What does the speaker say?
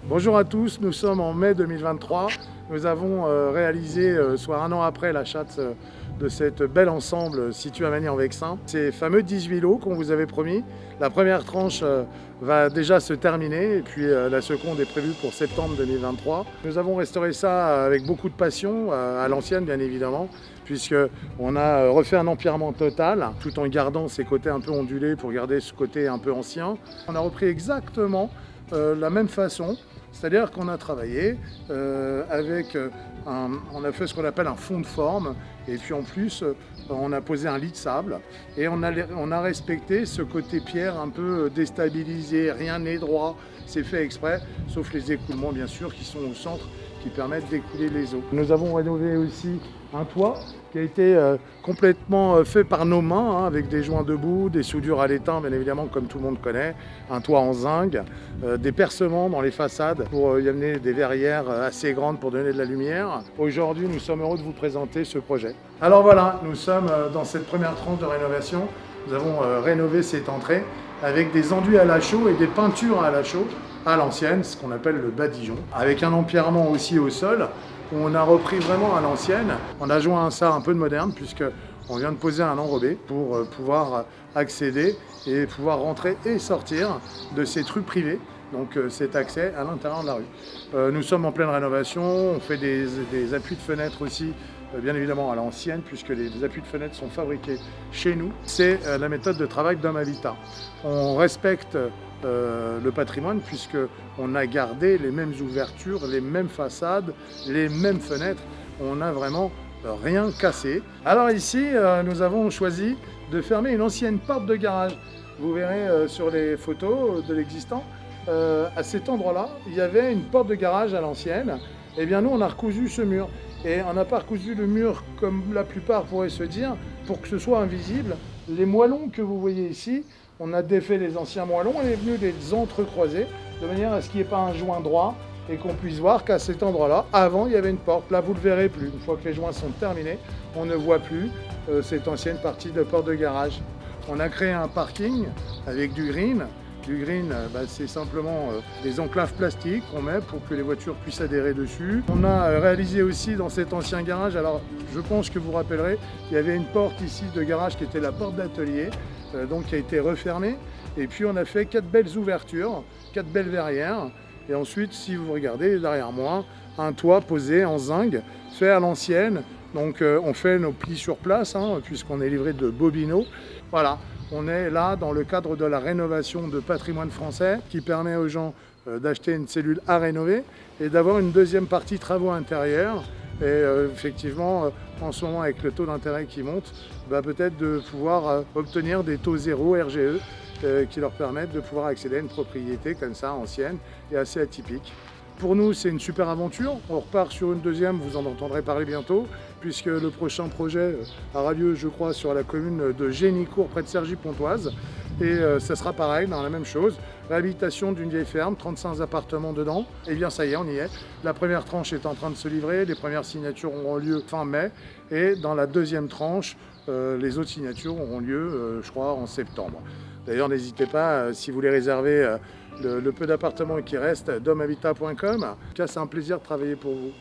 Bonjour à tous, nous sommes en mai 2023. Nous avons réalisé, soit un an après l'achat de cette belle ensemble située à Magny-en-Vexin, ces fameux 18 lots qu'on vous avait promis. La première tranche va déjà se terminer et puis la seconde est prévue pour septembre 2023. Nous avons restauré ça avec beaucoup de passion, à l'ancienne bien évidemment, puisqu'on a refait un empierrement total tout en gardant ces côtés un peu ondulés pour garder ce côté un peu ancien. On a repris exactement la même façon. C'est-à-dire qu'on a travaillé on a fait ce qu'on appelle un fond de forme et puis en plus on a posé un lit de sable et on a respecté ce côté pierre un peu déstabilisé, rien n'est droit, c'est fait exprès, sauf les écoulements bien sûr qui sont au centre qui permettent d'écouler les eaux. Nous avons rénové aussi un toit qui a été complètement fait par nos mains, hein, avec des joints debout, des soudures à l'étain, bien évidemment, comme tout le monde connaît, un toit en zinc, des percements dans les façades pour y amener des verrières assez grandes pour donner de la lumière. Aujourd'hui, nous sommes heureux de vous présenter ce projet. Alors voilà, nous sommes dans cette première tranche de rénovation. Nous avons rénové cette entrée avec des enduits à la chaux et des peintures à la chaux à l'ancienne, ce qu'on appelle le badigeon, avec un empierrement aussi au sol, où on a repris vraiment à l'ancienne. On a joint à ça un peu de moderne, puisqu'on vient de poser un enrobé pour pouvoir accéder et pouvoir rentrer et sortir de cette rue privée, donc cet accès à l'intérieur de la rue. Nous sommes en pleine rénovation, on fait des appuis de fenêtres aussi, bien évidemment à l'ancienne, puisque les appuis de fenêtres sont fabriqués chez nous. C'est la méthode de travail d'Homme Habitat. On respecte le patrimoine puisqu'on a gardé les mêmes ouvertures, les mêmes façades, les mêmes fenêtres. On n'a vraiment rien cassé. Alors ici, nous avons choisi de fermer une ancienne porte de garage. Vous verrez sur les photos de l'existant, à cet endroit-là, il y avait une porte de garage à l'ancienne. Et bien nous, on a recousu ce mur. Et on n'a pas recousu le mur comme la plupart pourraient se dire, pour que ce soit invisible. Les moellons que vous voyez ici, on a défait les anciens moellons, on est venu les entrecroiser de manière à ce qu'il n'y ait pas un joint droit et qu'on puisse voir qu'à cet endroit-là, avant, il y avait une porte. Là, vous ne le verrez plus. Une fois que les joints sont terminés, on ne voit plus cette ancienne partie de porte de garage. On a créé un parking avec du green. Du green, c'est simplement des enclaves plastiques qu'on met pour que les voitures puissent adhérer dessus. On a réalisé aussi dans cet ancien garage, alors je pense que vous vous rappellerez, il y avait une porte ici de garage qui était la porte d'atelier, donc qui a été refermée. Et puis on a fait 4 belles ouvertures, 4 belles verrières. Et ensuite, si vous regardez derrière moi, un toit posé en zinc, fait à l'ancienne. Donc on fait nos plis sur place, hein, puisqu'on est livré de Bobino. Voilà. On est là dans le cadre de la rénovation de patrimoine français qui permet aux gens d'acheter une cellule à rénover et d'avoir une deuxième partie travaux intérieurs. Et effectivement, en ce moment, avec le taux d'intérêt qui monte, peut-être de pouvoir obtenir des taux zéro RGE qui leur permettent de pouvoir accéder à une propriété comme ça, ancienne et assez atypique. Pour nous, c'est une super aventure. On repart sur une deuxième, vous en entendrez parler bientôt, puisque le prochain projet aura lieu, je crois, sur la commune de Génicourt, près de Cergy-Pontoise. Et ça sera pareil, dans la même chose. Réhabilitation d'une vieille ferme, 35 appartements dedans. Et bien ça y est, on y est. La première tranche est en train de se livrer. Les premières signatures auront lieu fin mai. Et dans la deuxième tranche, les autres signatures auront lieu, je crois, en septembre. D'ailleurs, n'hésitez pas, si vous voulez réserver le peu d'appartements qui restent, domhabitat.com. En tout cas, c'est un plaisir de travailler pour vous.